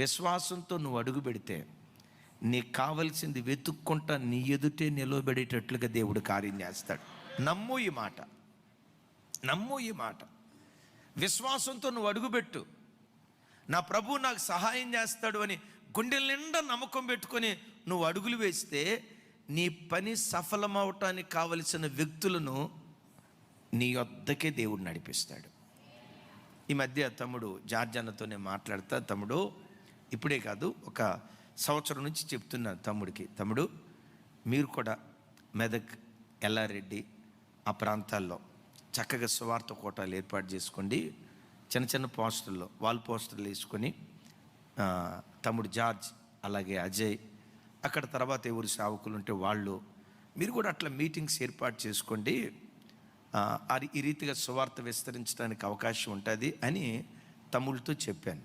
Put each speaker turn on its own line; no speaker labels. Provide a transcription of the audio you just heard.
విశ్వాసంతో నువ్వు అడుగు పెడితే నీకు కావలసింది వెతుక్కుంటా నీ ఎదుటే నిలవబెడేటట్లుగా దేవుడు కార్యం చేస్తాడు. నమ్ము ఈ మాట, నమ్ము ఈ మాట. విశ్వాసంతో నువ్వు అడుగుపెట్టు. నా ప్రభువు నాకు సహాయం చేస్తాడు అని గుండెల నిండా నమ్మకం పెట్టుకొని నువ్వు అడుగులు వేస్తే నీ పని సఫలమవటానికి కావలసిన వ్యక్తులను నీ వద్దకే దేవుడు నడిపిస్తాడు. ఈ మధ్య తమ్ముడు జార్జ్ అన్నతోనే మాట్లాడతా, తమ్ముడు ఇప్పుడే కాదు, ఒక సంవత్సరం నుంచి చెప్తున్నాను తమ్ముడికి, తమ్ముడు మీరు కూడా మెదక్, ఎల్లారెడ్డి ఆ ప్రాంతాల్లో చక్కగా సువార్త కోటాలు ఏర్పాటు చేసుకోండి. చిన్న చిన్న పోస్టర్లు, వాల్ పోస్టర్లు వేసుకొని తమ్ముడు జార్జ్ అలాగే అజయ్, అక్కడ తర్వాత ఎవరు సేవకులు ఉంటే వాళ్ళు, మీరు కూడా అట్లా మీటింగ్స్ ఏర్పాటు చేసుకోండి. ఈ రీతిగా సువార్త విస్తరించడానికి అవకాశం ఉంటుంది అని తమ్ముళ్ళతో చెప్పాను.